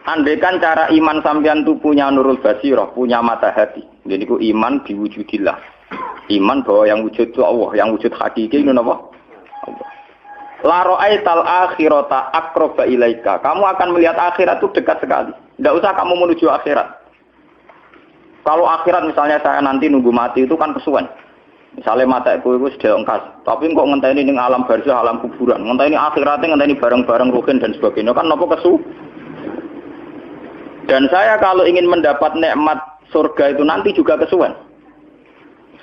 Andaikan cara iman sampean itu punya nurul basirah, punya mata hati. Jadi ku iman diwujudillah. Iman bahwa yang wujud itu Allah, yang wujud hakiki itu apa? Allah. La ra'aital akhirata aqraba ilaika. Kamu akan melihat akhirat itu dekat sekali. Tidak usah kamu menuju akhirat. Kalau akhirat misalnya saya nanti nunggu mati itu kan kesuwen. Misalnya mataku itu sudah engkas, tapi kok ngenteni ning alam barzah, alam kuburan. Ngenteni akhiratnya, ngenteni barang-barang ruhin dan sebagainya kan napa kesu? Dan saya kalau ingin mendapat nikmat surga itu nanti juga kesuwen.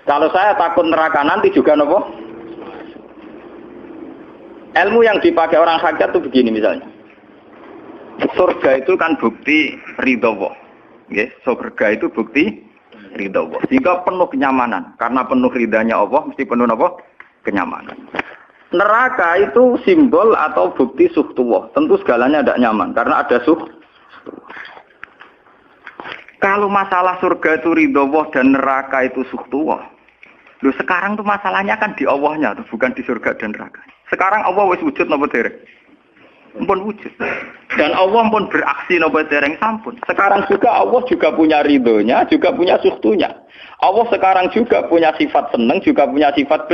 Kalau saya takut neraka nanti juga nopo. Ilmu yang dipakai orang hakikat itu begini misalnya. Surga itu kan bukti ridha Allah. Nggih, surga itu bukti ridha Allah. Sehingga penuh kenyamanan. Karena penuh ridhanya Allah mesti penuh nopo? Kenyamanan. Neraka itu simbol atau bukti suhtullah. Tentu segalanya tidak nyaman karena ada Kalau masalah surga itu ridho Allah dan neraka itu suhtullah. Loh sekarang tuh masalahnya kan di Allahnya tuh, bukan di surga dan neraka. Sekarang Allah wis wujud napa dereng? Ampun wujud. Dan Allah pun beraksi napa dereng sampun. Sekarang juga Allah juga punya ridhonya, juga punya suhtunya. Allah sekarang juga punya sifat seneng, juga punya sifat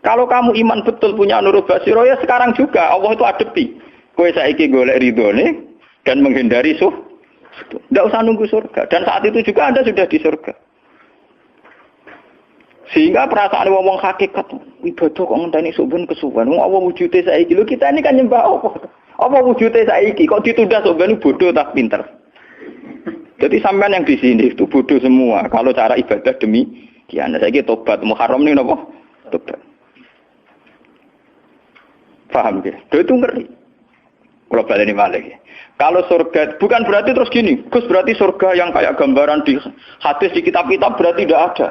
Kalau kamu iman betul punya nurul basirah ya sekarang juga Allah itu adepi. Kowe saiki golek ridhone dan menghindari tidak usah nunggu surga. Dan saat itu juga Anda sudah di surga. Sehingga perasaan wong hakikat ibadah kok ngenteni suben kesuwen. Wong Allah wujude saiki. Lho kita ini kan nyembah apa? Apa wujude saiki kok ditunda suben bodoh tak pinter. Jadi sampean yang di sini itu bodoh semua. Kalau cara ibadah demikian. Saiki tobat muharram ning napa? Tobat. Paham ya? Itu ngeri. Kalau baleni malih. Kalau surga bukan berarti terus gini, Gus berarti surga yang kayak gambaran di hadis di kitab-kitab berarti tidak ada.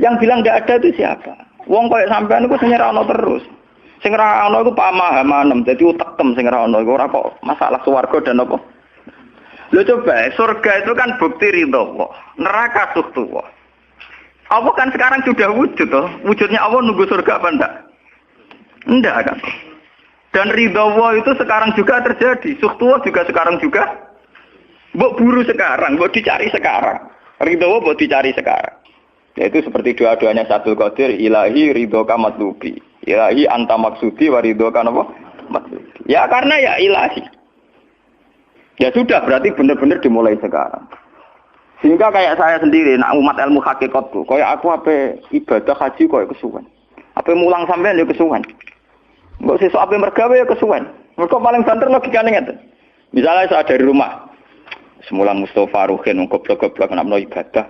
Yang bilang tidak ada itu siapa? Wong kayak sampean itu sing ora ono terus. Sing ora ono iku pamahaman, dadi utekem sing ora ono iku ora kok masalah swarga dan apa. Lho coba, surga itu kan bukti ridho Allah, neraka suhtullah. Allah kan sekarang sudah wujud toh. Wujudnya Allah nunggu surga apa enggak? Enggak kan? Dan ridha Allah itu sekarang juga terjadi. Suhtullah juga sekarang juga. Mbok buru sekarang, mbok dicari sekarang. Ridha Allah mbok dicari sekarang. Yaitu seperti doa-doanya Syaikhul Qadir, ilahi ridhoka matlubi. Ilahi anta maksudi wa ridhoka napa? Matlubi. Ya karena ya ilahi. Ya sudah berarti benar-benar dimulai sekarang. Sehingga kayak saya sendiri, nak umat ilmu hakikatku, kayak aku apa ibadah haji kayak kesuwen. Apa mulang sampean ya kesuwen. Mbok sesuk ape mergawe ya kesuwen. Mergo paling banter logikane ngeten. Misalnya saya dari rumah. Semula Mustofa Ruhin goblok-goblok nek menawa ibadah.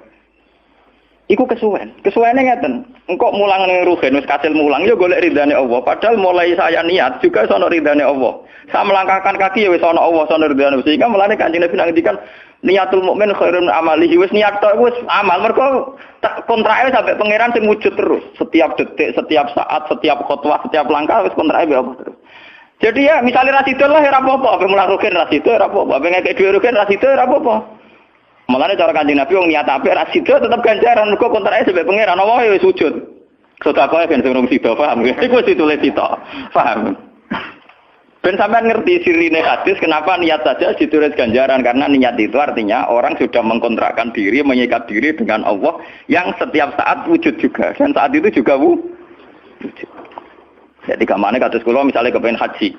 Iku kesuwen. Kesuwene ngeten. Engko mulang ning Ruhin wis kasil mulang ya golek ridane Allah. Padahal mulai saya niat juga sono ridane Allah. Saya melangkahkan kaki ya wis sono Allah, sono ridane. Sehingga mulane Kanjeng Nabi ngendikan niatul mukmin khairun amalihi. Wis niat tok wis amal. Mergo kontrake sampai pangeran sing wujud terus. Setiap detik, setiap saat, setiap khotwah, setiap langkah wis kontrake apa terus. Jadi ya misalnya rasidul lah ya apa-apa, apa mulang Ruhin rasidul ya apa-apa, apa ngekek dhuwit Ruhin rasidul ya apa-apa. Mulane cara Kanjeng Nabi wong niat apik rasidul tetep ganjaran. Mergo kontrake sampai pangeran Allah ya wis wujud. Sedekah ben sing rung sida paham. Iku wis ditulis sida. Paham. Ben sampean ngerti sirine hadis kenapa niat saja ditulis ganjaran karena niat itu artinya orang sudah mengkontrakkan diri, mengikat diri dengan Allah yang setiap saat wujud juga dan saat itu juga wujud. Jadi kamane kados kula misalnya kepengin haji.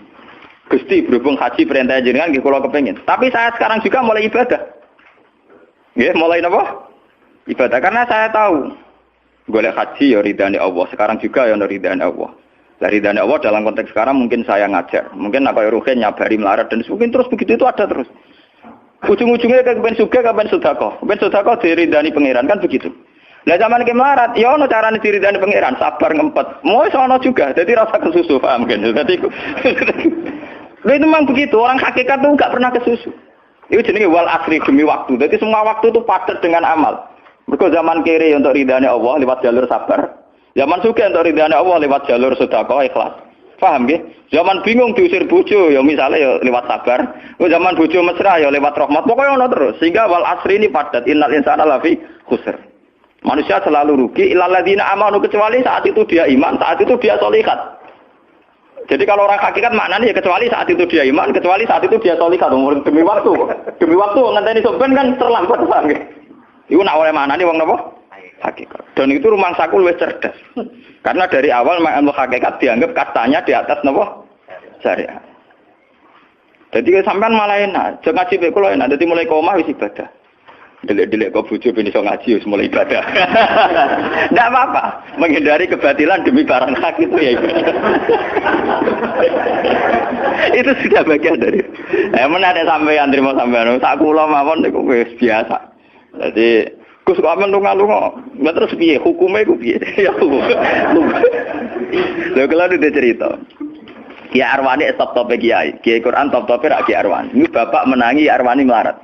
Gusti berhubung haji perintah jenengan nggih kula kepengin. Tapi saya sekarang juga mulai ibadah. Nggih, mulai napa? Ibadah karena saya tahu golek haji ya ridane Allah, sekarang juga ya ridane Allah. Dari dana Allah dalam konteks sekarang mungkin saya ngajar, mungkin apa Ruhin nyabari melarat dan mungkin terus begitu itu ada terus. Ujung-ujungnya kepen suga, kepen sodako diridani pangeran kan begitu. Nah zaman ke melarat, ya ono carane diridani pangeran, sabar ngempet, mau sono juga, jadi rasa kesusu paham kan? Jadi itu memang begitu, orang hakikat tuh nggak pernah kesusu. Itu jenenge wal asri demi waktu, jadi semua waktu itu padat dengan amal. Mergo zaman kiri untuk ridani Allah lewat jalur sabar. Zaman suka untuk ridhane Allah lewat jalur sedekah ikhlas. Paham nggih? Zaman bingung diusir bojo ya misalnya ya lewat sabar. Zaman bojo mesra ya lewat rahmat. Pokoknya ono terus. Sehingga wal asri ini padat innal insana lafi khusr. Manusia selalu rugi illal ladzina amanu kecuali saat itu dia iman, saat itu dia sholihat. Jadi kalau orang hakikat maknanya ya kecuali saat itu dia iman, kecuali saat itu dia solihah demi waktu. Demi waktu ngenteni soben kan terlambat paham nggih. Iku nak oleh maknane wong napa? Hakikat. Dan itu rumangsaku luwih cerdas. Karena dari awal ilmu hakikat dianggap kastanya di atas napa? Syariat. Jadi sampean malah enak, jangan ngaji mek kula enak, dadi mulai omah wis ibadah. Delik-delik kok bojo ben iso ngaji wis mulai ibadah. Enggak apa-apa, menghindari kebatilan demi barang hak itu ya ibadah. Itu sudah bagian dari. Menarik sampean terima sampean. Sak kula mawon niku wis biasa. Jadi Gus kok amen lunga-lunga. Lah terus piye hukume iku piye? Ya hukum. Lha kalau ada cerita. Kiai Arwani top-tope kiai. Kiai Quran top-tope rak Kiai Arwani. Ini bapak menangi Arwani melarat.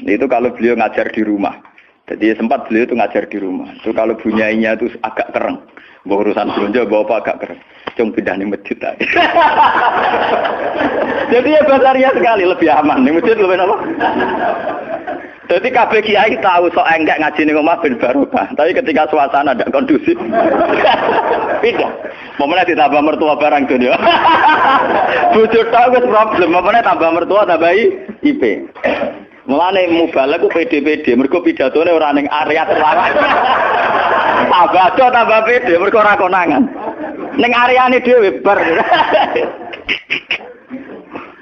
Itu kalau beliau ngajar di rumah. Jadi sempat beliau itu ngajar di rumah. Itu kalau bunyainya itu agak kereng. Bawa urusan belanja bawa apa agak kereng. Cuma pindah nih masjid tadi. Jadi ya basaria sekali lebih aman. Nih masjid lebih apa? Jadi kabeh kiai tahu sok enggak ngaji ning omah ben barokah. Tapi ketika suasana tidak kondusif, pindah. Momennya ditambah mertua barang dunia. Bojo tahu wis problem, momennya tambah mertua tambah IP. Mulane mubalek ku PD-PD, mergo pidatone ora ning area terlarang. Tambah PD, mergo ora konangan. Ning areane dhewe bar.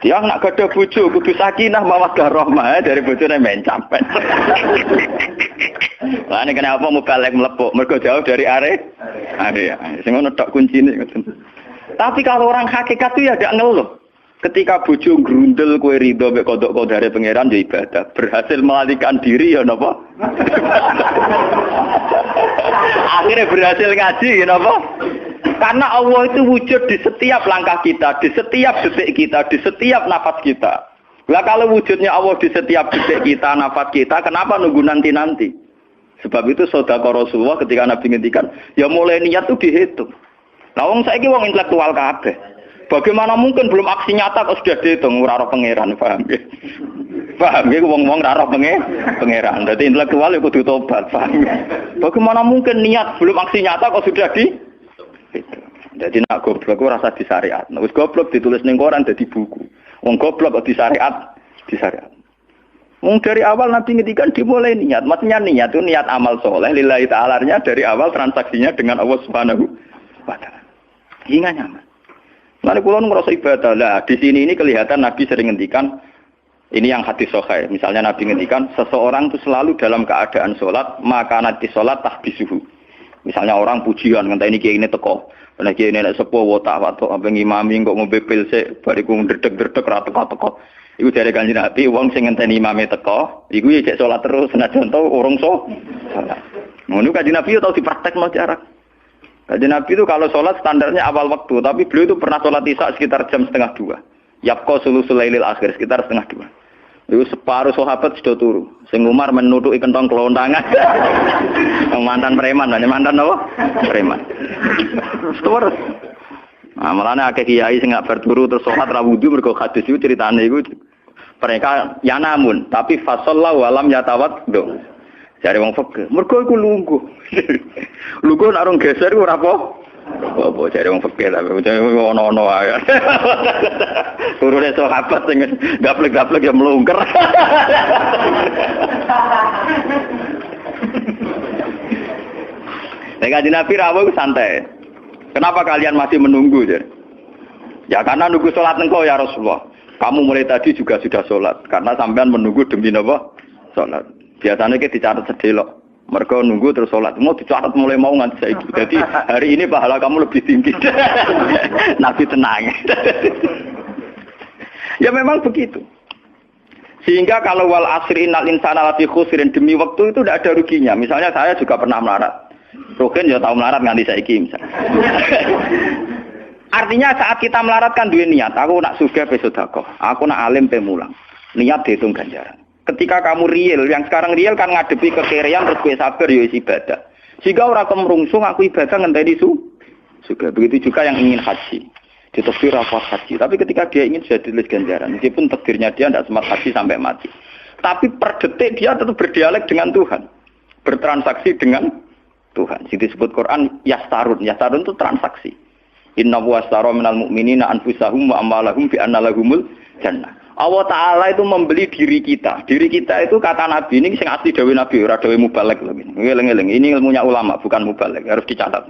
Dia nak gadah bojo kudu sakinah mawaddah rahmah dari bojone mencapet. Lah nek kenapa mubalek mlepuk mergo jauh dari area. Sing ngono tok kuncine ngoten. Tapi kalau orang hakikat itu ya gak ngeluh. Ketika bojo grundel kowe ridho mek kodok-kodare pangeran ya ibadah. Berhasil melalikan diri ya napa? Akhirnya berhasil ngaji ya napa? Karena Allah itu wujud di setiap langkah kita, di setiap detik kita, di setiap nafas kita. Lah kalau wujudnya Allah di setiap detik kita, nafas kita, kenapa nunggu nanti-nanti? Sebab itu sedekah Rasulullah ketika Nabi ngendikan, ya mulai niat itu dihitung. Lah wong saiki wong intelektual kabeh. Bagaimana mungkin belum aksi nyata kok sudah dihitung ora roh pangeran, paham nggih? Paham nggih wong-wong ora roh pangeran. Dadi intelektual ya kudu tobat, paham. Bagaimana mungkin niat belum aksi nyata kok sudah dihitung? Jadi nak goblok ku rasa di syariat. Wis goblok ditulis ning koran dadi buku. Wong goblok kok di syariat, di syariat. Wong dari awal Nabi ngendikan dimulai niat. Maksudnya niat itu niat amal soleh lillahi ta'ala-nya dari awal transaksinya dengan Allah Subhanahu wa taala. Hingga nyaman. Lalu kula ngrasa ibadah. Lah di sini ini kelihatan Nabi sering ngendikan ini yang hadis sahih. Misalnya Nabi ngendikan seseorang itu selalu dalam keadaan salat, maka nanti salat tahbisuhu. Misalnya orang pujian ngenteni kiai ini teko. Nek kiai nek sepuh watak watuk apa ngimami kok ngombe pil sik bariku ndredeg-ndredeg ra teko-teko. Iku jare Kanjeng Nabi wong sing ngenteni imame teko, iku ya cek salat terus senajan to urung salat. Ngono Kanjeng Nabi yo tau dipraktekno jarak. Kanjeng Nabi itu kalau salat standarnya awal waktu, tapi beliau itu pernah salat Isya sekitar jam 1:30. Yapqa sulusul lailil akhir sekitar 1:30. Itu separuh sahabat sudah turu. Sing Umar menutuki kentong kelontangan. Mantan preman, mantan apa? Preman. Terus. Nah, malane akeh kiai sing gak berturu terus salat ra wudu mergo hadis itu ceritane iku mereka ya namun tapi fasallahu alam yatawad. Jare wong fikih, mergo iku lungguh. Lungguh nek orang geser iku ora apa. Apa jare wong fikih tapi ono-ono ae. Turune sahabat sing gaplek-gaplek ya mlungker. Nek Nabi rawuh santai. Kenapa kalian masih menunggu? Ya karena nunggu sholat engkau ya Rasulullah. Kamu mulai tadi juga sudah sholat. Karena sampean menunggu demi apa? Sholat. Biasanya kita dicatat sedelok. Mereka nunggu terus sholat. Mau dicatat mulai mau nganti saiki. Jadi hari ini pahala kamu lebih tinggi. Nabi tenang. Ya memang begitu. Sehingga kalau wal asri innal insana lafi khusrin demi waktu itu tidak ada ruginya. Misalnya saya juga pernah melarat. Rogen ya tahu melarat nganti saiki misalnya. Artinya saat kita melarat kan duwe niat, aku nak sugih pe sedekah, aku nak alim pe mulang. Niat dihitung ganjaran. Ketika kamu real, yang sekarang real kan ngadepi kekerean terus kowe sabar ya ibadah. Jika ora kemrungsung aku ibadah ngenteni sugih. Begitu juga yang ingin haji. Ditakdir apa haji, tapi ketika dia ingin sudah ditulis ganjaran, meskipun takdirnya dia tidak sempat haji sampai mati. Tapi per detik dia tetap berdialek dengan Tuhan. Bertransaksi dengan Tuhan. Jadi disebut Quran yastarun. Yastarun itu transaksi. Inna wastara minal mu'minina anfusahum wa amwalahum bi anna lahumul jannah. Allah Ta'ala itu membeli diri kita. Diri kita itu kata Nabi ini sing asli dawuh Nabi, ora dawuh mubalek lho ini. Ngeling-eling, ini ilmunya ulama bukan mubalek, harus dicatat.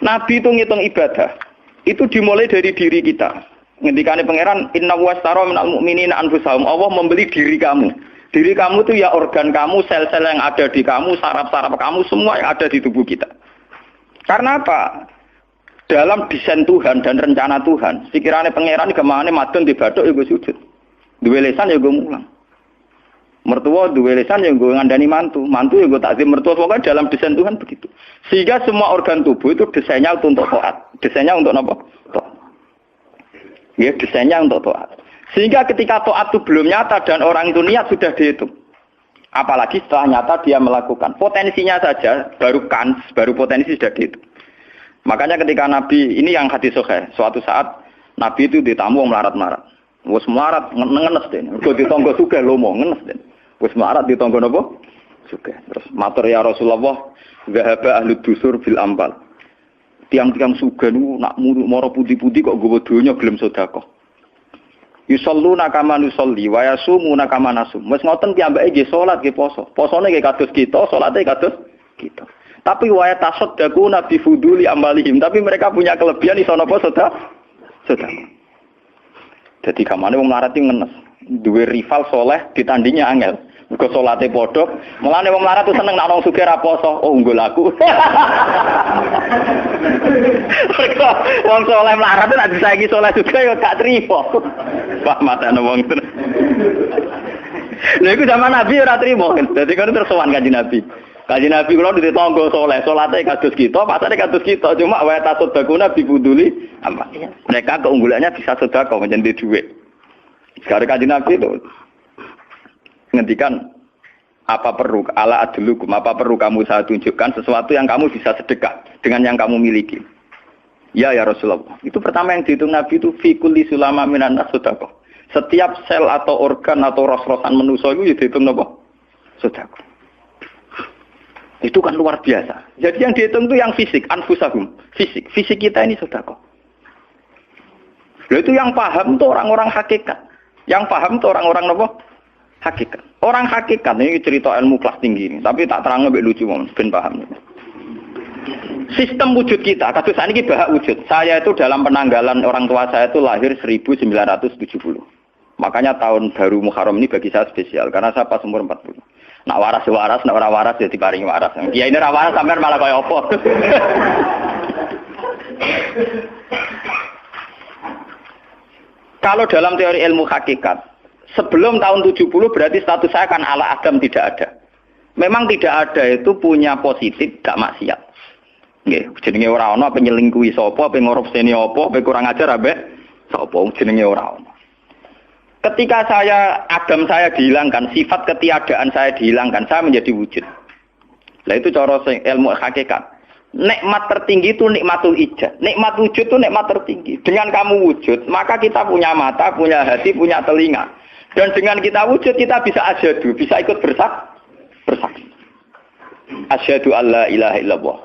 Nabi itu ngitung ibadah. Itu dimulai dari diri kita. Ngendikane pangeran inna wastara minal mu'minina anfusahum. Allah membeli diri kamu. Diri kamu itu ya organ kamu, sel-sel yang ada di kamu, saraf-saraf kamu, semua yang ada di tubuh kita. Karena apa? Dalam desain Tuhan dan rencana Tuhan, pikirannya pangeran kemana madon di bathuk ya gue sujud. Duwe lisan ya gue mulang. Mertua duwe lisan ya gue ngandani mantu. Mantu ya gue takzim mertua. Pokoknya dalam desain Tuhan begitu. Sehingga semua organ tubuh itu desainnya untuk taat. Desainnya untuk apa? Taat. Ya, desainnya untuk taat. Sehingga ketika taat itu belum nyata dan orang itu niat sudah dihitung. Apalagi setelah nyata dia melakukan. Potensinya saja baru potensi sudah dihitung. Makanya ketika Nabi, ini yang hadis sahih, suatu saat Nabi itu ditamu melarat-marat. Wes melarat ngenes den. Mergo ditangga sugih lomo ngenes den. Wes melarat ditangga napa? Sugih. Terus matur ya Rasulullah, zahaba ahli dusur bil ambal. Tiang-tiang sugih niku nak mara putih-putih kok nggawa donya gelem sedekah. Yusalluna kama nusolli wa yasumuna kama nasum. Wes ngoten piyambake nggih salat nggih poso. Posone nggih kados kita, salate kados kita. Tapi waya tasaddaqu nabi fuduli amalihim. Tapi mereka punya kelebihan iso napa sedekah. Jadi kamane wong melarat iki ngenes. Duwe rival soleh ditandingi angel. Mergo salate padha. Mulane wong melarat tuh seneng nek wong sugih ra poso. Oh unggul aku. Wong soleh melarat nek disaiki soleh juga ya gak trimo. Pak matane wong tenan. Lha iku zaman Nabi ora trimo. Dadi kan terus sowan Kanjeng Nabi. Kanjeng Nabi kula di tangga saleh, salate kados kita, pasane kados kita, cuma wa tasodakuna bibuduli apa? Mereka keunggulannya bisa sedekah menjadi duit. Sekarang Kanjeng Nabi itu ngendikan apa perlu ala adlukum, apa perlu kamu saya tunjukkan sesuatu yang kamu bisa sedekah dengan yang kamu miliki. Ya Rasulullah. Itu pertama yang dihitung Nabi itu fi kulli sulama minan nas sedekah. Setiap sel atau organ atau ros-rosan manusia itu dihitung napa? Sedekah. Itu kan luar biasa. Jadi yang dihitung itu yang fisik, anfusahum. Fisik kita ini sedekah. Itu yang paham itu orang-orang hakikat. Yang paham itu orang-orang apa? Hakikat. Orang hakikat ini cerita ilmu kelas tinggi ini, tapi tak terang lebih lucu ben paham. Sistem wujud kita, kasus ini bahak wujud. Saya itu dalam penanggalan orang tua saya itu lahir 1970. Makanya tahun baru Muharram ini bagi saya spesial karena saya pas umur 40. Nak waras, nak ora waras ya diparingi waras. Ya ini ora waras sampean malah kaya apa. Kalau dalam teori ilmu hakikat, sebelum tahun 70 berarti status saya kan ala Adam tidak ada. Memang tidak ada itu punya positif gak maksiat. Nggih, jenenge ora ana penyelingkuhi sapa, apa ngorupseni apa, apa kurang ajar ambek sapa jenenge ora ana. Ketika Adam saya dihilangkan, sifat ketiadaan saya dihilangkan, saya menjadi wujud. Nah itu cara ilmu hakikat. Nikmat tertinggi itu nikmatul ijad. Nikmat wujud itu nikmat tertinggi. Dengan kamu wujud, maka kita punya mata, punya hati, punya telinga. Dan dengan kita wujud, kita bisa asyhadu, bisa ikut bersaksi. Asyhadu alla ilaha illallah.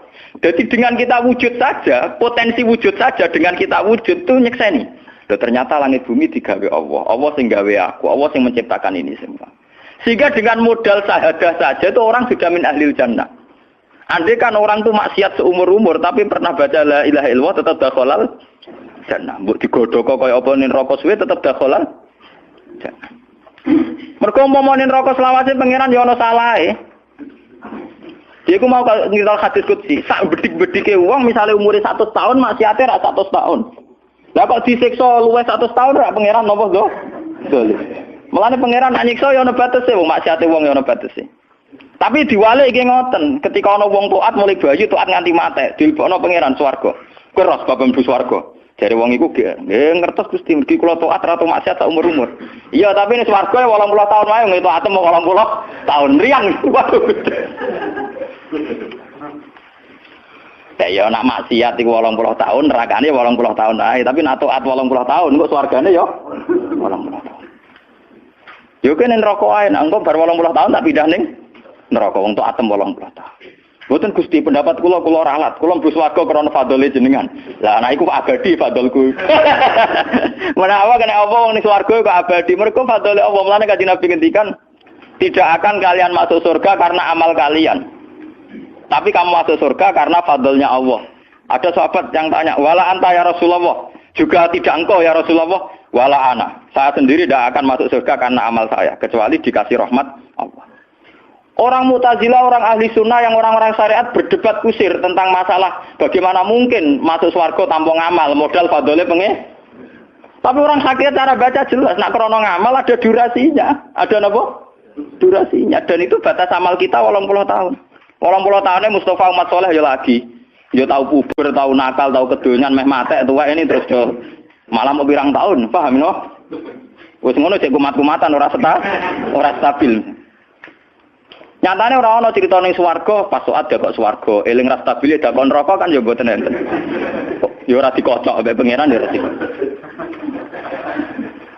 Jadi dengan kita wujud saja, potensi wujud saja dengan kita wujud itu nyekseni. Dan ternyata langit bumi digawe Allah. Allah sing gawe aku, Allah sing menciptakan ini semua. Sehingga dengan modal syahadah saja itu orang sudah min ahlil jannah. Andai kan orang itu maksiat seumur-umur tapi pernah baca la ilaha illallah tetap dakhalal jannah. Mbok digodhog kaya apa ning neraka suwe tetap dakhalal jannah. Mergo umpama ning neraka selawase pangeran ya ana salahe. Dia ku mau ngiral hadis qudsi, sak bedik-bedike wong misale umure 100 tahun maksiate ra 100 tahun. Lah kok disiksa luwih 100 tahun ra pangeran napa go? Dolim. Mulane pangeran nyiksa ya ana batese wong maksiate wong ya ana batese. Tapi diwale iki ngoten, ketika ana wong taat mulai bayi taat nganti mate, dilebokno pangeran swarga. Keros bab mlebu swarga. Jare wong iku nggih ngertos Gusti mergi kula taat ra tau maksiat sak umur-umur. Iya, tapi ning swarga 80 tahun wae ngeto atem 80 tahun riang. Waduh. Ya nak maksiat iku 80 tahun, nerakane 80 tahun ae, tapi nak taat 80 tahun kok swargane ya 80 tahun. Yo kene neraka ae, nak engko bar 80 tahun tak pindah ning neraka wong taat 80 tahun. Mboten Gusti pendapat kula ralat, kula mlebu swarga krana fadhole jenengan. Lah ana iku abadi fadholku. Menawa kena apa wong ning swarga kok abadi, mergo fadhole Allah. Mulane Kanjeng Nabi ngendikan, tidak akan kalian masuk surga karena amal kalian. Tapi kamu masuk surga karena fadlnya Allah. Ada sahabat yang tanya, "Wala anta ya Rasulullah?" Juga tidak engkau ya Rasulullah, "Wala ana." Saya sendiri tidak akan masuk surga karena amal saya, kecuali dikasih rahmat Allah. Orang Mu'tazilah, orang ahli sunnah yang orang-orang syariat berdebat kusir tentang masalah bagaimana mungkin masuk swarga tanpa ngamal, modal fadhole pengen. Tapi orang hakikat cara baca jelas, nak krono ngamal ada durasinya. Ada apa? Durasinya. Dan itu batas amal kita 80 tahun. 80 tahunnya Mustafa umat soleh ya lagi. Ya tahu puber, tahu nakal, tahu kedonyan, meh matek tua ini terus yo malah mau pirang tahun, paham no? Wis ngono cek kumat-kumatan ora stabil. Nyatane ora ana crita ning swarga pas saat ya kok swarga, eling ra stabil ya dakon neraka kan ya mboten enten. Ya ora dikocok mbek pangeran ya ora dikocok.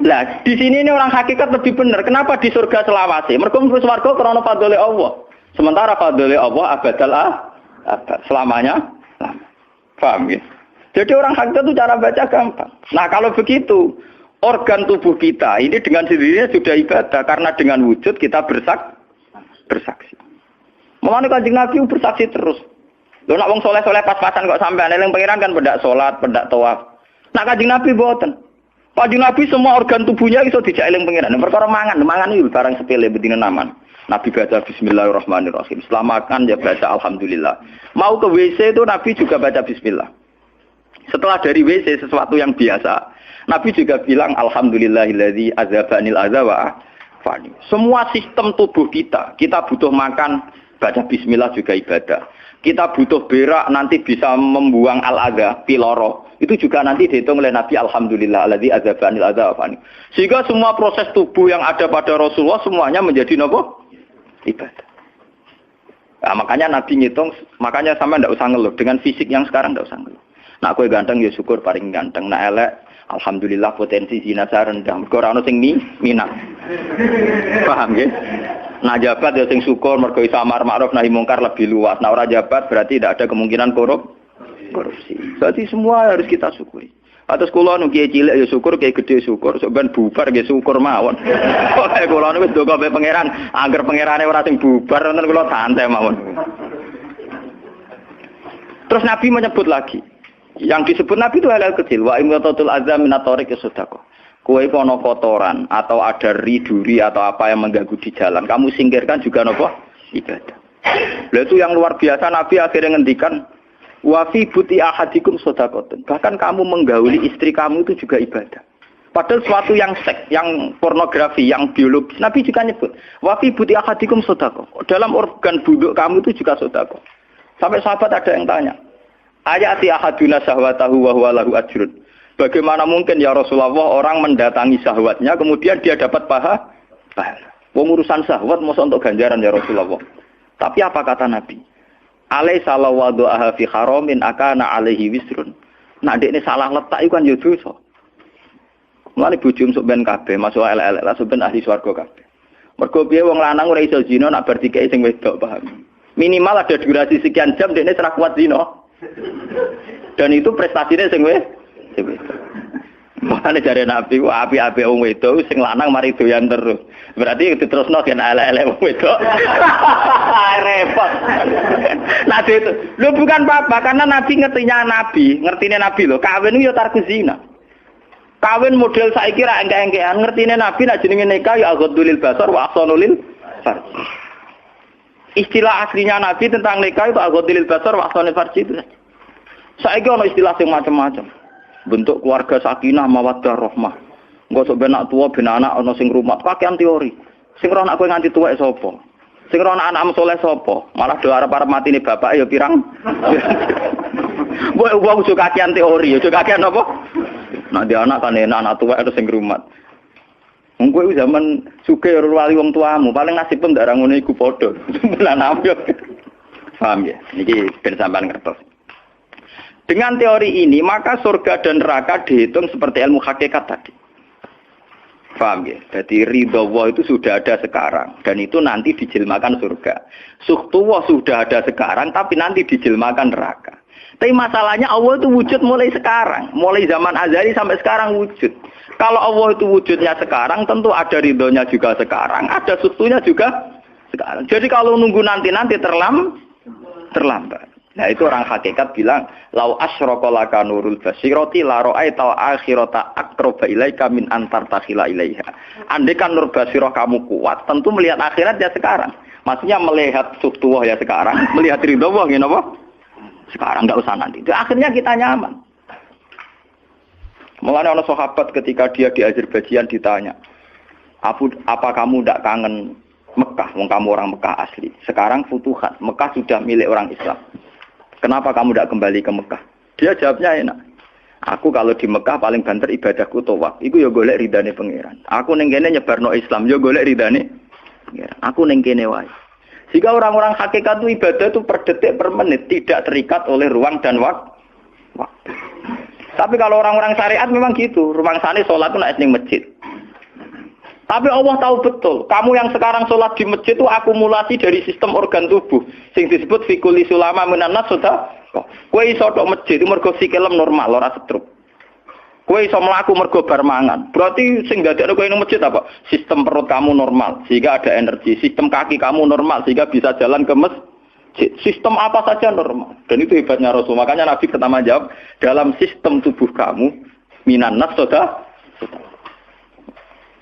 Lah, di sini ini orang hakikat lebih benar. Kenapa di surga selawase? Mergo mlebu swarga krana fadhole Allah. Sementara fadhole Allah abadal abad selamanya. Paham ya? Jadi orang hakikat itu cara baca gampang. Nah, kalau begitu, organ tubuh kita ini dengan sendirinya sudah ibadah karena dengan wujud kita bersaksi. Mulane Kanjeng Nabi bersaksi terus. Lho nak wong soleh-soleh pas-pasan kok sampean eling pangeran kan pendak salat, pendak tawaf. Nak Kanjeng Nabi mboten. Kanjeng Nabi semua organ tubuhnya iso dijak eling pangeran. Perkara mangan iki barang sepele bedine naman. Nabi baca bismillahirrahmanirrahim. Setelah makan ya baca alhamdulillah. Mau ke WC itu Nabi juga baca bismillah. Setelah dari WC sesuatu yang biasa, Nabi juga bilang alhamdulillahilladzi azhabanil adza wa afani. Semua sistem tubuh kita butuh makan, baca bismillah juga ibadah. Kita butuh berak nanti bisa membuang al-adza, piloro. Itu juga nanti dihitung oleh Nabi alhamdulillahilladzi azhabanil adza wa afani. Sehingga semua proses tubuh yang ada pada Rasulullah semuanya menjadi nopo? Ibadah. Nah, makanya Nabi ngitung, makanya sama ndak usah ngeluh dengan fisik yang sekarang ndak usah ngeluh. Nah, kowe ganteng ya syukur paling ganteng. Nah, elek alhamdulillah potensi zina saya rendah. Mergo ora ono sing minat. Paham nggih? Nah, jabat ya sing syukur mergo iso amar ma'ruf nahi mungkar lebih luas. Nah, ora jabat berarti tidak ada kemungkinan korupsi. Berarti semua harus kita syukuri. Atus kula nu kiye cilik ya syukur, kiye gedhe syukur, sok ben bubar nggih syukur mawon. Oleh kula niku wis ndonga mbek pangeran, angger pangerane ora sing bubar wonten kula santai mawon. Terus Nabi menyebut lagi. Yang disebut Nabi itu hal-hal kecil. Wa imatatul azam min at-tariq sedekah. Kowe kono kotoran atau ada duri atau apa yang mengganggu di jalan, kamu singkirkan juga napa? Ibadah. Lah itu yang luar biasa Nabi akhirnya ngendikan wa fi buti ahadikum shadaqatun. Bahkan kamu menggauli istri kamu itu juga ibadah. Padahal suatu yang seks, yang pornografi, yang biologis, Nabi juga nyebut wa fi buti ahadikum shadaqah. Dalam organ buduk kamu itu juga sedekah. Sampai sahabat ada yang tanya, ayati ahaduna syahwatahu wa huwa lahu ajrun. Bagaimana mungkin ya Rasulullah orang mendatangi syahwatnya kemudian dia dapat pahala? Pengurusan syahwat masa untuk ganjaran ya Rasulullah. Tapi apa kata Nabi? Alaysa lawadhu'aha fi haramin akana alaihi wisrun. Nak dekne salah letak iku kan ya dosa. Mulane bojo sok ben kabeh masuk elek-elek lah ben ahli swarga kabeh. Mergo piye wong lanang ora iso zina nak bar dikeki sing wedok, paham. Minimal ada durasi sekian jam dekne ora kuat zina. Dan itu prestasinya sing wedok. Makane jare Nabi ku api-api wong wedok sing lanang mari doyan terus. Berarti diterusno gen elek-elek wong wedok. Repot. Nah itu, lu bukan apa-apa karena Nabi ngertine Nabi lho, kawin itu ya tarku zina. Kawin model saiki ra engke-engkean, ngertine Nabi nek jenenge nikah ya aghdulil basar wa ahsanulil farj. Istilah aslinya Nabi tentang nikah itu aghdulil basar wa ahsanul farj itu. Saiki ono istilah sing macam-macam. Bentuk keluarga sakinah mawaddah rahmah. Engko sok ben anak tuwa ben anak ana sing rumah, kakean teori. Sing ora anak kowe nganti tuwek sapa? Sing ora anak soleh sapa? Malah do arep-arep matine bapak ya pirang. Wong sok kakean teori, sok kakean apa? Nak dia anak kan enak, anak tuwek terus sing rumat. Wong kowe zaman sugih ora wali wong tuamu, paling nasib pun ndak ra ngono iku padha. Lan ambyok. Paham ya? Niki ben sampean ngertos. Dengan teori ini, maka surga dan neraka dihitung seperti ilmu hakikat tadi. Paham ya? Jadi ridho Allah itu sudah ada sekarang dan itu nanti dijelmakan surga. Suhtullah sudah ada sekarang tapi nanti dijelmakan neraka. Tapi masalahnya Allah itu wujud mulai sekarang, mulai zaman azali sampai sekarang wujud. Kalau Allah itu wujudnya sekarang, tentu ada ridhonya juga sekarang, ada suhtunya juga sekarang. Jadi kalau nunggu nanti terlambat. Nah itu orang hakikat bilang, lau asyraka laka nurul basirati la ra'aital akhirata aqraba ilaika min antar takhila ilaiha. Andai kan nur basirah kamu kuat, tentu melihat akhirat ya sekarang. Maksudnya melihat suhtuwah ya sekarang, melihat ridho Allah ya apa? Sekarang enggak usah nanti. Itu akhirnya kita nyaman. Mulanya orang sahabat ketika dia di Azerbaijan ditanya, apa kamu tidak kangen Mekah? Wong kamu orang Mekah asli. Sekarang futuhat, Mekah sudah milik orang Islam. Kenapa kamu tidak kembali ke Mekah? Dia jawabnya enak. Aku kalau di Mekah paling banter ibadahku tawaf. Iku ya golek ridane pangeran. Aku ning kene nyebarno Islam, ya golek ridane pangeran. Aku ning kene wae. Jika orang-orang hakikat itu ibadah itu per detik per menit, tidak terikat oleh ruang dan waktu. Tapi kalau orang-orang syariat memang gitu. Ruang sana sholat itu naik ning masjid. Tapi Allah tahu betul, kamu yang sekarang sholat di masjid itu akumulasi dari sistem organ tubuh. Sing disebut fikuli sulama minanas sudah. Kowe iso tok masjid itu mergo sikilem normal, ora stroke. Kowe iso mlaku mergo bar mangan. Berarti sing dadekno kowe ning masjid apa? Sistem perut kamu normal sehingga ada energi. Sistem kaki kamu normal sehingga bisa jalan ke masjid. Sistem apa saja normal. Dan itu hebatnya Rasul. Makanya Nabi pertama jawab, dalam sistem tubuh kamu minanas sudah.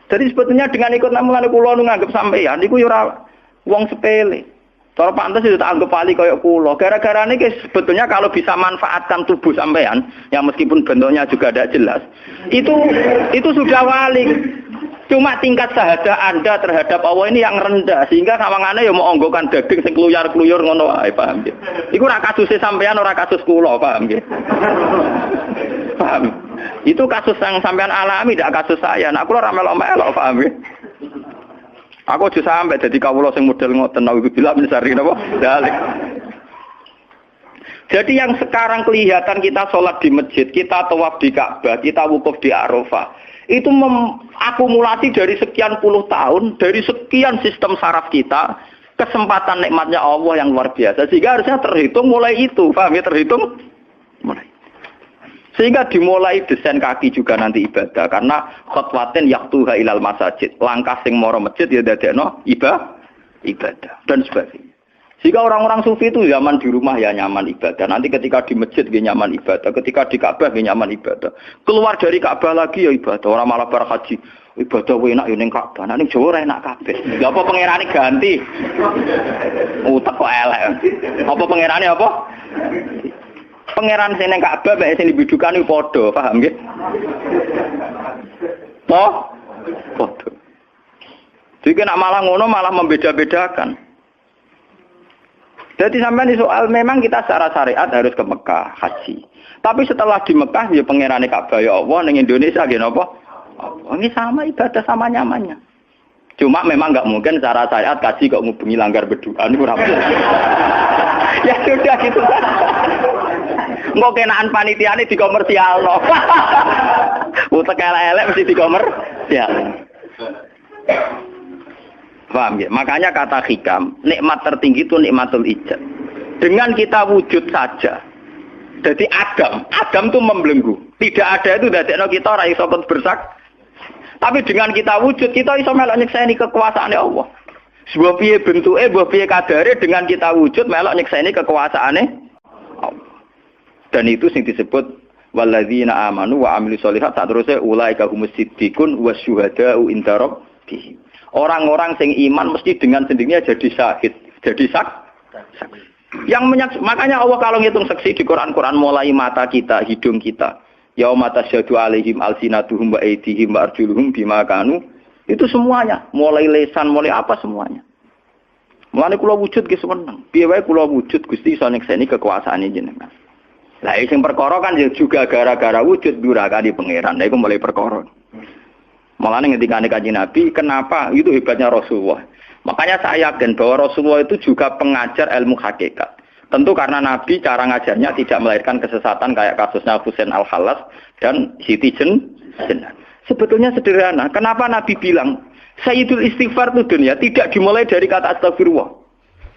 Jadi sebetulnya dengan ikut namulan kula nu nganggep sampeyan niku ya ora wong sepele. Cara pantes itu tak anggap wali kaya kula. Gara-gara niki sebetulnya kalau bisa manfaatkan tubuh sampeyan yang meskipun bentuknya juga tidak jelas, itu sudah wali. Cuma tingkat sahaja Anda terhadap Allah ini yang rendah sehingga sawangane ya mau onggokan daging sing kluyar-kluyur ngono wae, paham nggih. Iku ora kasuse sampeyan ora kasus kula, paham nggih. Paham. Itu kasus yang sampean alami, tidak kasus saya. Nah, aku ora melok-melok, paham ya? Aku aja sampai jadi kawula sing model ngoten niku bila mencari napa? Dalik. Jadi yang sekarang kelihatan kita sholat di masjid, kita tawaf di Ka'bah, kita wukuf di Arafah, itu akumulasi dari sekian puluh tahun, dari sekian sistem saraf kita, kesempatan nikmatnya Allah yang luar biasa. Sehingga harusnya terhitung mulai itu, paham ya? Terhitung mulai. Sehingga dimulai desain kaki juga nanti ibadah karena khotwatin yaktuha ilal masajid, langkah sing moro masjid ya dadekno ibadah dan sebagainya. Sehingga orang-orang sufi itu zaman di rumah ya nyaman ibadah, nanti ketika di masjid dia nyaman ibadah, ketika di Ka'bah dia nyaman ibadah, keluar dari Ka'bah lagi ya ibadah. Orang malah bar haji ibadah enak ya ning Ka'bah, ning Jawa ora enak kabeh. Lha apa pangerane ganti? Utek kok elek. Apa pangerane apa? Pangeran sing ning Ka'bah mek sing dibidukan iku padha, paham nggih? Padha. Jadi nek malah ngono malah membeda-bedakan. Jadi sampai di soal memang kita secara syariat harus ke Mekah haji. Tapi setelah di Mekah ya pangerane Ka'bah ya Allah ning Indonesia nggih napa? Ini sama ibadah sama nyamannya. Cuma memang enggak mungkin secara syariat kaji kok ngubungi langgar berdoa niku ora. Ya sudah gitu. Engko kenaan panitiane dikomersialno. Utek elek-elek mesti dikomersial. Paham ya? Makanya kata hikam, nikmat tertinggi itu nikmatul ijad. Dengan kita wujud saja. Jadi Adam itu membelenggu. Tidak ada itu dadekno kita ora iso bersak. Tapi dengan kita wujud, kita iso melok nyekseni kekuasaane Allah. Sebuah piye bentuke, sebuah piye kadare dengan kita wujud melok nyekseni kekuasaane Allah. Dan itu sing disebut walladzina amanu wa amilus sholihat saterusé ulaika humus siddiqun wasyuhada'u inda rabbihim. Orang-orang sing iman mesti dengan sendirinya jadi syahid, jadi saksi. Makanya Allah kalau ngitung saksi di Quran mulai mata kita, hidung kita, yauma tasyhadu alaihim alsinatuhum wa aydihim wa arjuluhum bima kanu, itu semuanya, mulai lesan, mulai apa semuanya. Mulane kula wujud ge seneng. Piye wae kula wujud Gusti iso nyekseni kekuasaane jenengan. Lah sing perkara kan juga gara-gara wujud durakane pangeran. Lah iku mulai perkara. Mulane ngendikane Kanjeng Nabi, kenapa itu hebatnya Rasulullah. Makanya saya yakin bahwa Rasulullah itu juga pengajar ilmu hakikat. Tentu karena Nabi cara ngajarnya tidak melahirkan kesesatan kayak kasusnya Husain Al-Khallas dan Siti Jenar. Sebetulnya sederhana. Kenapa Nabi bilang Sayyidul istighfar itu dunia tidak dimulai dari kata astagfirullah.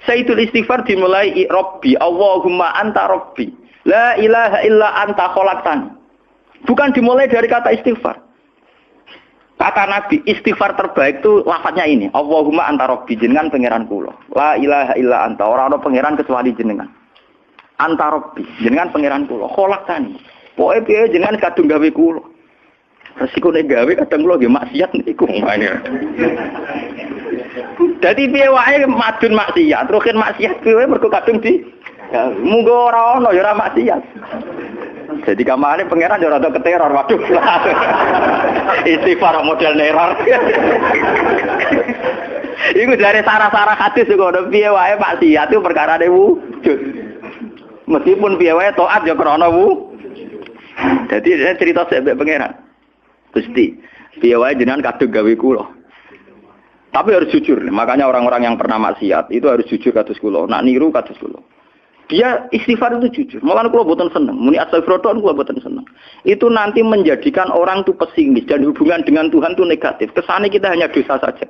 Sayyidul istighfar dimulai Rabbi, Allahumma anta Rabbi. La ilaha illa anta khalaqtani. Bukan dimulai dari kata istighfar. Kata Nabi, istighfar terbaik itu lafadznya ini. Allahumma anta Rabbi, jenengan pangeran kula. La ilaha illa anta, ora ana pangeran kecuali jenengan. Anta Rabbi, jenengan pangeran kula. Khalaqtani. Pokoke piye jenengan kadung gawe kula. Resiko nek gawe kadang kula nggih maksiat niku. Dadi piye wae madun maksiat, rukin maksiat piye mergo kadung di munggo ora ono ya ora maksiat. Jadi kamane pangeran yo rada keteror, waduh. Istighfar model neror. Iku dari sarah-sarah hadis kok piye wae maksiat itu perkarane wujud. Meskipun piye wae taat yo krana Jadi cerita sebab pangeran. Gusti, piye wae jenengan kadung gawe kula. Tapi harus jujur. Makanya orang-orang yang pernah maksiat itu harus jujur kados kula. Nak niru kados kula. Dia istighfar itu jujur. Malah kula boten seneng. Muni astagfirullah kula boten seneng. Itu nanti menjadikan orang itu pesimis dan hubungan dengan Tuhan itu negatif. Kesane kita hanya dosa saja.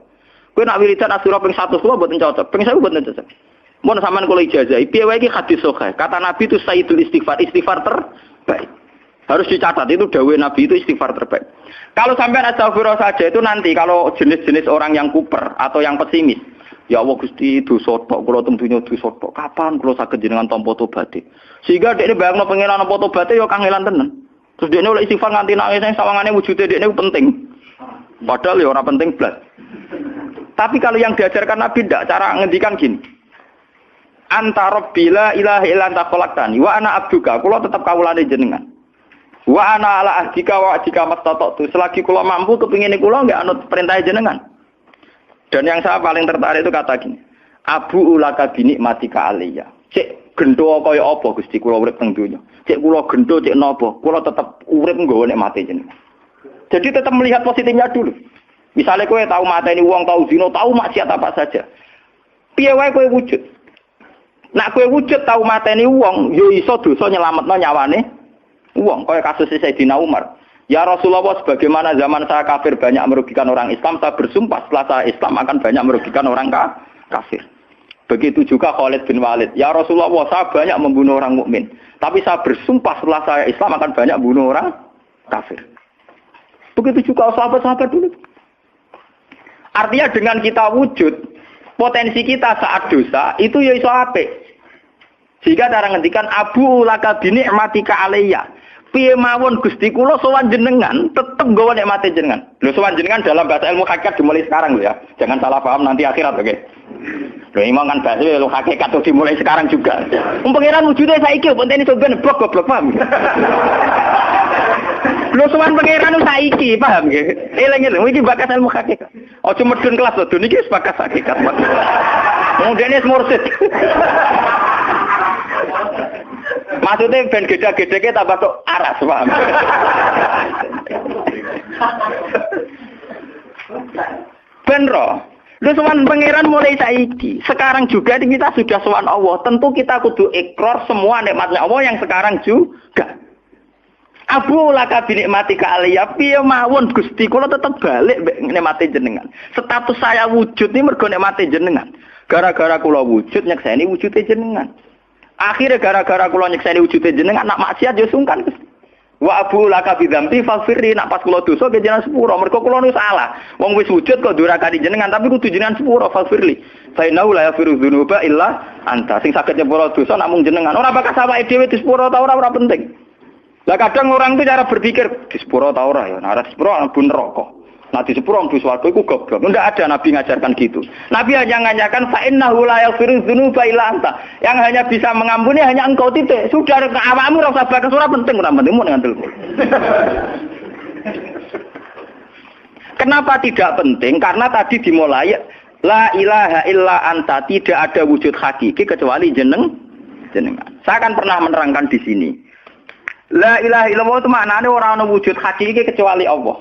Kowe nak wiridan asura ping 100 kula boten cocok. Ping 1000 boten cocok. Mun sampean kula ijazah, piye wae iki hadis sahih. Kata Nabi itu sayyidul istighfar, istighfar terbaik. Harus dicatat itu dawuh Nabi itu istighfar terbaik. Kalau sampai astagfirullah saja itu nanti kalau jenis-jenis orang yang kuper atau yang pesimis. Ya Allah Gusti dosa tok kula tentunya dosa tok. Kapan kula saged jenengan tampa tobaté? Sehingga dekne bayangno pengenan tampa tobaté ya kangelan tenan. Terus dekne oleh istighfar nganti nangis sing sawangane wujude dekne penting. Padahal ya ora penting blas. Tapi kalau yang diajarkan Nabi ndak cara ngendikan gini. Anta Rabbi la ilaha illa anta khalaqtani wa ana abduka. Kula tetep kawulane jenengan. Wa ana ala ahdika wa ahdika mastata'tu. Selagi kula mampu kepingine kula enggak anut perintah jenengan. Dan yang saya paling tertarik itu kata gini. Abu ulaka binikmatika aliyya. Cek gendo kaya apa Gusti kula urip teng donya. Cek kula gendo cek napa, kula tetep urip nggawa nikmate jenengan. Jadi tetap melihat positifnya dulu. Misalnya kowe tahu mateni wong, tahu zina, tahu maksiat apa saja. Piye wae kowe wujud. Nak kowe wujud tahu mateni wong, yo iso dosa nyelametno nyawane wong. Kaya kasus Sayyidina Umar. Ya Rasulullah, sebagaimana zaman saya kafir banyak merugikan orang Islam, saya bersumpah setelah saya Islam akan banyak merugikan orang kafir. Begitu juga Khalid bin Walid. Ya Rasulullah, saya banyak membunuh orang mukmin, tapi saya bersumpah setelah saya Islam akan banyak membunuh orang kafir. Begitu juga sahabat-sahabat dulu. Artinya dengan kita wujud, potensi kita saat dosa itu ya iso apik. Sehingga cara ngendikan Abu laka binikmatika alayya. Piye mawon Gusti kula sowan jenengan tetep nggawa nikmate jenengan. Lho sowan jenengan dalam bahasa ilmu hakikat dimulai sekarang lho ya. Jangan salah paham nanti akhirat oke. Lho imam kan bahasa ilmu hakikat tuh dimulai sekarang juga. Pengiran wujude saiki pontene sampeyan goblok paham. Lho sowan pengiran saiki paham nggih. Eling-eling iki bakas ilmu hakikat. Aja medun kelas lho niki wis bakas hakikat. Mudene mursid. Maksudnya ben gede-gedeke tambah tok aras, paham? Ben ro. Lu sowan pangeran mulai saiki. Sekarang juga kita sudah sowan Allah. Tentu kita kudu ikrar semua nikmatnya Allah yang sekarang juga. Abu laka binikmatika aliyya. Piye mawon Gusti kula tetep balik nikmate jenengan. Status saya wujud ini mergo nikmate jenengan. Gara-gara kula wujud nyekseni wujude jenengan. Akhirnya gara-gara kula nyekseni wujude jenengan nak maksiat yo sungkan Gusti. Wa abu laka bidzambi faghfirli nak pas kula dosa ke jenengan sepuro mergo kula nu salah. Wong wis wujud kok durakani jenengan tapi kudu jenengan sepuro faghfirli. Fa innahu la yaghfiru dzunuba illa anta. Sing saged nyepuro dosa namung jenengan. Ora bakal awake dhewe disepuro ta ora penting. Lah kadang orang itu cara berpikir disepuro ta ora ya. Nah disepuro mlebu neraka. Nah disepuro mlebu swarga iku goblok. Ndak ada nabi ngajarkan gitu. Nabi hanya ngajarkan fa innahu la yaghfiru dzunuba illa anta. Yang hanya bisa mengampuni hanya engkau titik. Sudah awakmu ora usah bakas ora penting mun ngantilmu. Kenapa tidak penting? Karena tadi dimulai la ilaha illa anta, tidak ada wujud hakiki kecuali jenengan. Saya akan pernah menerangkan di sini. La ilaha illallah itu maknanya orang ana wujud hakiki kecuali Allah.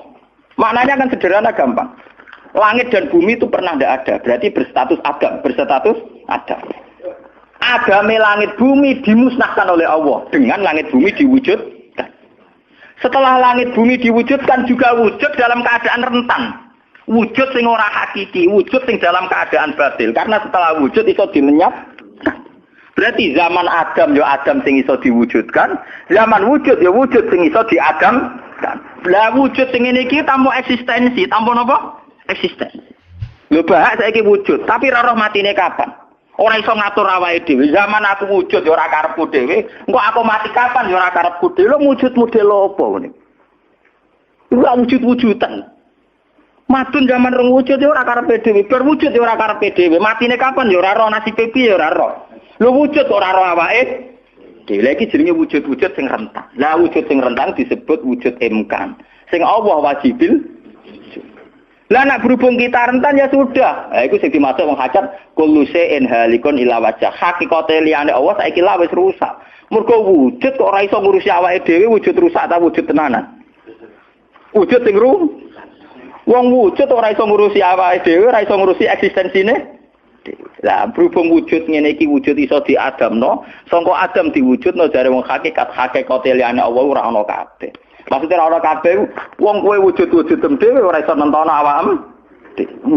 Maknanya kan sederhana gampang. Langit dan bumi itu pernah tidak ada. Berarti berstatus ada. Agame langit bumi dimusnahkan oleh Allah. Dengan langit bumi diwujudkan. Setelah langit bumi diwujudkan juga wujud dalam keadaan rentan. Wujud sing ora hakiki, wujud sing dalam keadaan batil. Karena setelah wujud iso dilenyap. Berarti zaman Adam ya Adam sing iso diwujudkan, zaman wujud ya wujud sing iso diadamkan. Lah wujud sing ngene iki tanpa eksistensi, tanpa napa? Eksistensi. Lho bahak saiki wujud, tapi ora roh matine kapan? Ora iso ngatur awake dhewe. Zaman aku wujud ya ora karepku dhewe, engko aku mati kapan ya ora karepku dhewe. Lho wujud model apa ngene? Ora wujud-wujudan. Madun zaman rong wujud ya ora karepe dhewe, bar wujud ya ora karepe dhewe. Matine kapan ya ora roh, nasibe piye ya ora roh. Lho wujud ora roh awake dhewe. Lha iki jenenge wujud-wujud sing rentang. Lah wujud sing rentang disebut wujud imkan. Sing Allah wajibil. Lah nek berhubung kita rentan ya sudah. Lah iku sing dimaksud wong hajat kullu shay'in halikun ila wajh. Hakikate liyane Allah saiki lah wis rusak. Mergo wujud kok ora iso ngurusi awake dhewe, wujud rusak ta wujud tenanan. Wujud sing wong wujud ora iso ngurusi awake dhewe, ora iso ngurusi eksistensine. Lah berhubung wujud ngene iki wujud iso diadamno, sangka Adam diwujudno jare wong hakikate liyane Allah ora ana kabeh. Maksudnya ora ana kabeh wong kowe wujud-wujud dhewe ora iso nentono awakmu.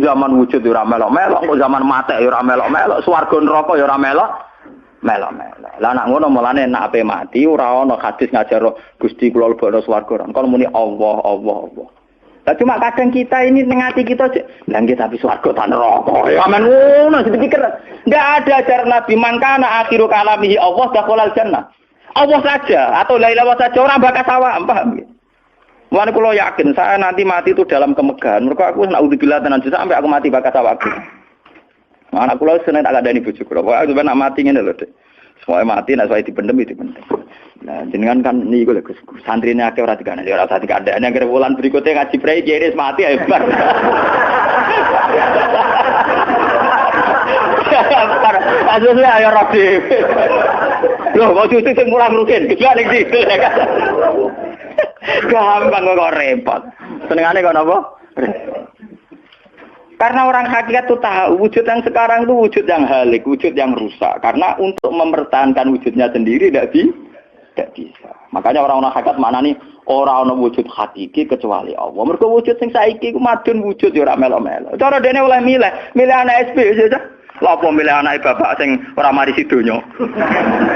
Zaman wujud ora melok-melok, kok zaman mati ora melok-melok, swarga neraka ya ora melok-melok. Lah nek ngono mulane nek ape mati ora ana hadis ngajar Gusti kula lebokno swarga. Kon muni Allah. Lah cuma kadang kita ini ning ati kita lah nggih tapi swarga ta neraka. Ya men ngono dipikir. Enggak ada ajaran Nabi mangkana akhiru kalamihi Allah dakhalal jannah. Allah saja atau la ilaha saja orang bakas awak, paham ya? Mulane kula yakin saya nanti mati itu dalam kemegahan. Mergo aku naudzubillah tenan sampai aku mati bakas awakku. Anak kula seneng tak kandhani bojo kula. Pokoke aku nak mati ngene lho, Dik. Semua mati nek saya dipendem. Nah, jenengan kan niku lho Gus. Santrine akeh ora dikandani, ora usah dikandani. Anggere wulan berikutnya ngaji prei kiris mati ae bar. Asline ayo rapi. Loh, kok cucu sing mulang rugen, gejala ning situ ya kan. Gampang kok repot. Senengane kok napa? Karena orang hakikat itu tahu wujud yang sekarang itu wujud yang halik, wujud yang rusak. Karena untuk mempertahankan wujudnya sendiri tidak bisa. Makanya orang-orang hakikat mana nih orang wujud hakiki kecuali Allah. Mereka wujud yang saiki ku madun wujud ya ora melo-melo. Cara dene oleh milih anak SP saja. Lha apa milih anak bapak sing ora mari sidonya.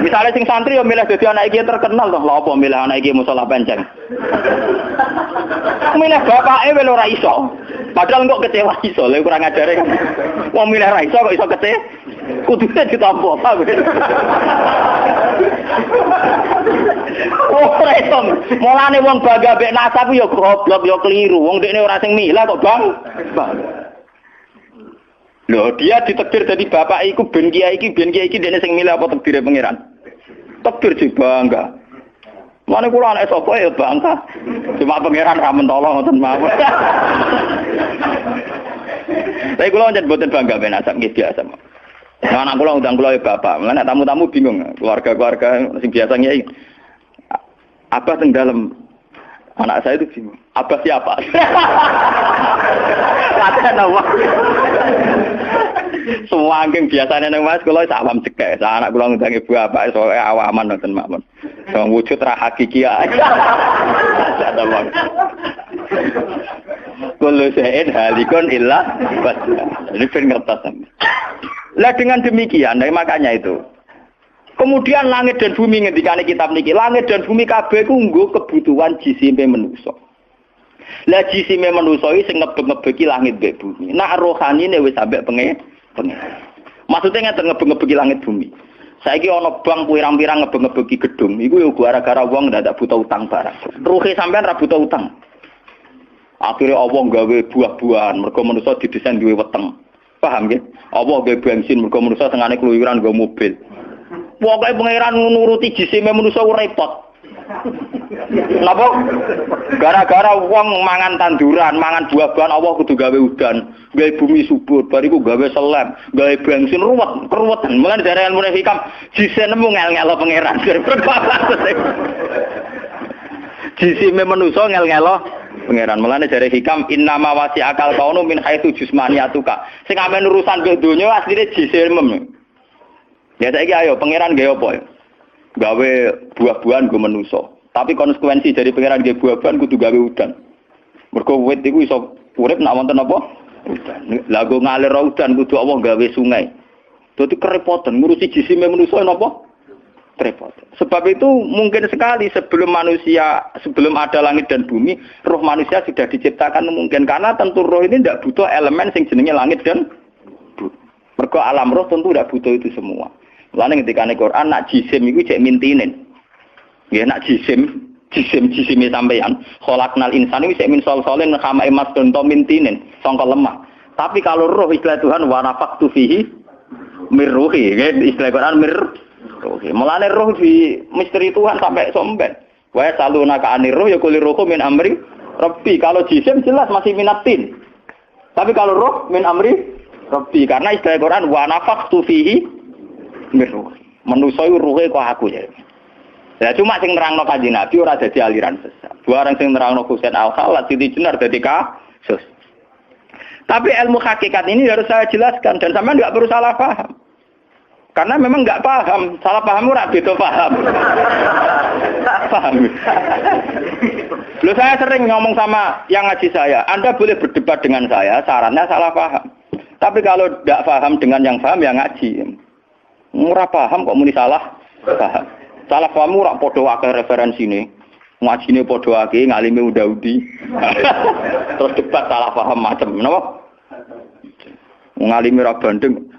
Misale sing santri ya milih dadi anak iki terkenal toh. Lha apa milih anak iki musala penceng. Milih bapake wel ora iso. Padahal kok kecewa iso, lha kurang ajare kan. Wong milih ra iso kok iso kecewa. Kudune ditampa apa. Ora iso. Mulane wong bangga mek nasab ya goblok ya keliru. Wong dekne ora sing milah kok, Bang. Loh, dia ditakdir jadi bapak iku ben kiai iki dene sing milih apa takdire pangeran? Takdir sih bangga. Mane kula anak sapa ya bangga. Cuma pangeran ra mentolo ngoten mawon. Tapi kula njen boten bangga ben asap nggih biasa. Nah, anak kula undang kula ya bapak. Mulane tamu-tamu bingung, keluarga-keluarga sing biasa nyai. Apa teng dalem anak saya itu bingung. Apa siapa? Latihan apa? Semua angking biasanya nang Mas kula awam cekek. Anak kula ngundang ibu bapak soe awaman nonton mawon. Wong wujud ra hakiki ae. Kullu shay'in halikun illa wajha. Ini ben ngertos. Lah dengan demikian, makanya itu. Kemudian langit dan bumi ngendikane kitab niki, langit dan bumi kabeh ku nggo kebutuhan jisime manusa. Lah jisime manusa iki sing ngebeg-ngebeki langit mbek bumi. Nak rohanine wis sampe pengen. Maksudnya ngeten ngebeg-ngebeki langit bumi. Saiki ana bank pirang-pirang ngebeg-ngebeki gedung. Iku yo gara-gara wong ndak buta utang barang. Ruhe sampean ra buta utang. Akhire Allah gawe buah-buahan mergo manusa didesain duwe weteng. Paham nggih? Allah gawe bensin mergo manusa tengane keluyuran nggo mobil. Pokoke pangeran nuruti jisime manusa repot. Napa? Gara-gara wong mangan tanduran, mangan buah-buahan Allah kudu gawe udan, gawe bumi subur, bariku gawe selem, gawe bensin ruwetan. Mulane dari ilmu hikam jise nemu ngel-ngelo pangeran. Jisime manusa ngel-ngelo pangeran. Mulane dari hikam innama wasi akal kaunu min haitsu jismaniyatuka. Sing amen urusan ke donya asline jisime. Ya saiki ayo pangeran gawe apa ya? Gawe buah-buahan go manusa. Tapi konsekuensi dari pangeran nggih buaban kudu gawe udan. Mergo wit iku iso urip nek wonten apa? Udan. Lah go ngalir udan kudu Allah gawe sungai. Dadi kerepotan ngurusi jisime manusa napa? Repot. Sebab itu mungkin sekali sebelum ada langit dan bumi, roh manusia sudah diciptakan mungkin karena tentu roh ini tidak butuh elemen yang jenenge langit dan bumi. Mergo alam roh tentu tidak butuh itu semua. Mulane ketika ning Quran nak jisim iku cek mintinen. Ya nak jisim sampeyan. Khalaqnal insana cek min solsolin kama emas donto mintinen, sangka lemah. Tapi kalau roh istilah Tuhan wa nafaqtu fihi mirruhi, ya istilah Quran Oke, mulane roh di misteri Tuhan sampai somben. Wa saluna ka anir roh ya kulir roh min amri rabbi. Kalau jisim jelas masih minatin. Tapi kalau roh min amri rabbi karena istilah Quran wa nafaqtu fihi min ruh. Manusa iku ruhe kok aku ya. Ya cuma sing nerangno Kanjeng Nabi ora dadi aliran sesat. Barang sing nerangno Husain Al-Khalat Siti Jenar dadi kasus. Tapi ilmu hakikat ini harus saya jelaskan dan sampean enggak perlu salah paham. Karena memang enggak paham, salah paham ora beda paham. Paham. Loh saya sering ngomong sama yang ngaji saya, Anda boleh berdebat dengan saya, sarannya salah paham. Tapi kalau tidak paham dengan yang paham ya ngaji. Ora paham kok muni salah paham. Salah paham ora padha akeh referensine. Ngajine padha akeh, ngalime unda-udi. Terus debat salah paham macam napa? Ngalime ra bandeng.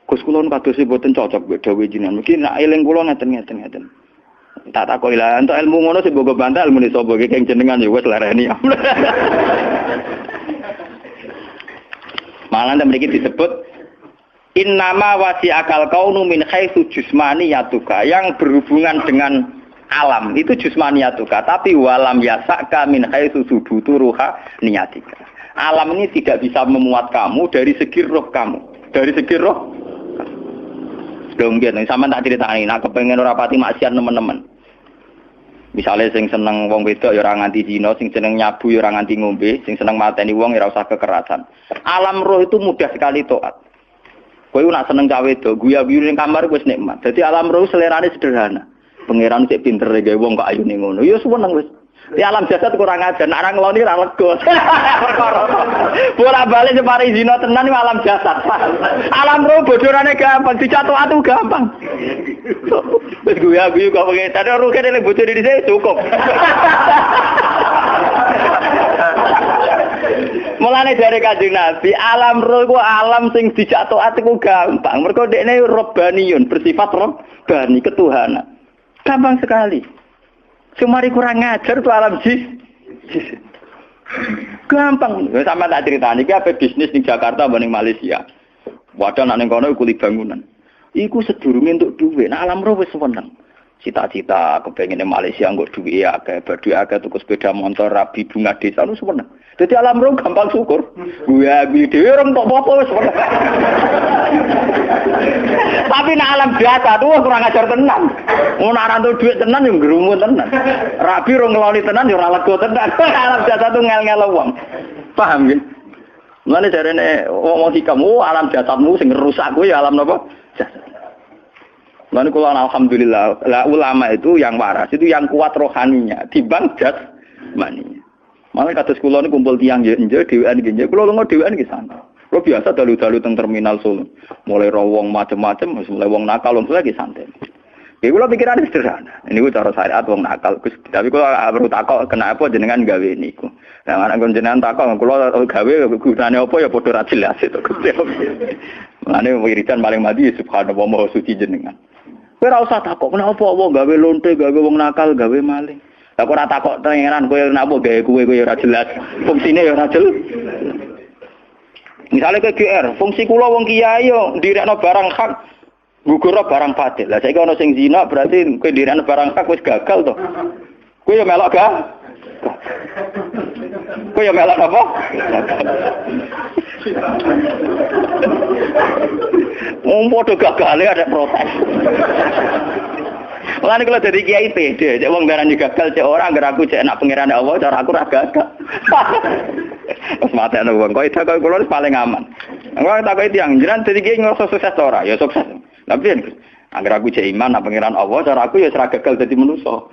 Gus kula kados mboten cocok mbek dawuh jenengan. Mungkin nek eling kula ngeten. Tak takoki lah entuk ilmu ngono sing mbok bantah ilmune sapa iki keng jenengan ya wis lareni. Malah mriki disebut innama wasi'akal kaunu min haitsu jusmaniyatuka, yang berhubungan dengan alam itu jusmaniyatuka, tapi walam yasaka min haitsu subutu ruha niyatika. Alam ini tidak bisa memuat kamu dari segi roh kamu. Dari segi roh dong gitu, sama tak ceritani, nak kepengen ora pati maksiat teman-teman. Misalnya sing seneng wong wedok ya ora nganti zina, sing seneng nyabu ya ora nganti ngombe, sing seneng mateni wong ya ora usah kekerasan. Alam roh itu mudah sekali taat. Kowe nak seneng cawe wedok, guya-guyu ning kamar wis nikmat. Dadi alam roh selerane sederhana. Pangeran sik pinter gawe wong kok ayune ngono. Ya seneng wis. Di alam jasad kurang ajar, nak ngloni ra lega. Bola-balik separi zina tenan iki alam jasad. Alam roh bodorane gampang, dicatu-atu gampang. Wis guyu-guyu kok pengen tadi roh kene bocor di sini cukup. Mulane dari Kanjeng Nabi, alam roh iku alam sing dicatu-atu ku gampang. Mergo dekne robbaniyun, bersifat robbani, ketuhanan. Gampang sekali. Cumari kurang ngajar tuh alam jis. Gampang. Sama tak ceritani iki ape bisnis di Jakarta banding Malaysia. Wadah nak ning kono kuli bangunan. Iku sedurunge entuk dhuwit. Nah alam roh wis seneng. Cita-cita kepengine Malaysia nggo dhuwit akeh, badhe akeh tuku sepeda motor, rabi bunga desa lu seneng. Dadi alam roh gampang syukur. Gue dhewe ora entuk apa-apa wis seneng. Tapi nak alam biasa tuh kurang ajar tenan. Ngono ora entuk dhuwit tenan yo ngrumu tenan. Rabi ora ngeloni tenan yo ora lega tenan. Alam biasa tuh ngel-ngel wong. Paham nggih? Mulane jarene wong hikamu alam jasadmu sing rusak kuwi alam napa? Jasad. Lalu kalau alhamdulillah, ulama itu yang waras, itu yang kuat rohaninya, dibanding jasmaninya. Malah kata sekolah ini kumpul tiang jenje, dewan jenje, kalau lo dewan di sana. Lo biasa dalu-dalu teng terminal Solo, mulai rawong macam-macam, mulai wong nakal, wong lagi santai. Jadi kalau pikirannya sederhana, ini gue cara syariat wong nakal, tapi kalau perlu takut kenapa jenengan gawe ini? Nah, anak jenengan takut, kalau gawe gunanya apa ya bodoh jelas itu. Mulane wiridan paling mati subhanallah maha suci jenengan. Kowe ora usah takok kenapa wong gawe lonte, gawe wong nakal, gawe maling. Lah kok ora takok tengeran kowe napa gawe kowe ora jelas. Fungsine ya ora jelas. Misale ke GR, fungsi kula wong kiai yo ndirekno barang hak, gugurno barang batil. Lah saiki ana sing zina berarti kowe ndirekno barang hak wis gagal to. Kowe yo melok ga? Kowe yo melok apa? Padha gagale ada protes. Mulane kalau dadi kiai pede, cek wong darani gagal cek ora anggar aku cek nak pangeran Allah cara aku ra gagal. Wes matene wong kok itu kula paling aman. Engko takoki tiyang jenengan dadi kiai ngrasa sukses ora? Ya sukses. Tapi Angger aku jek iman nak pangeran Allah, cara aku ya ora gagal dadi manusa.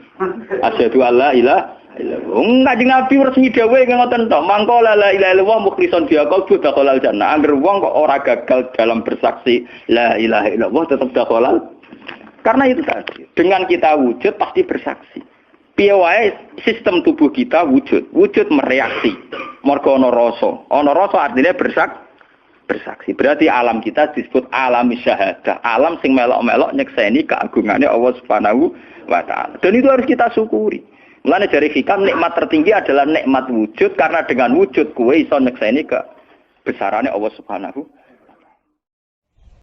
Asyhadu alla ilaha illallah. Kanjeng Nabi resmi dawuh ngoten tok. Mangko la ilaha illallah mukhlishon biha qalbu dakhalal jannah. Angger wong kok ora gagal dalam bersaksi la ilaha illallah tetap dakhalal. Karena itu tadi, dengan kita wujud pasti bersaksi. Piye wae sistem tubuh kita wujud mereaksi. Mergo ana rasa. Ana rasa artinya bersaksi. Berarti alam kita disebut alam syahadah. Alam sing melok-melok nyekseni keagungannya Allah Subhanahu wa taala. Dan itu harus kita syukuri. Mulane dari hikam nikmat tertinggi adalah nikmat wujud karena dengan wujud kowe iso nyekseni kebesarannya Allah Subhanahu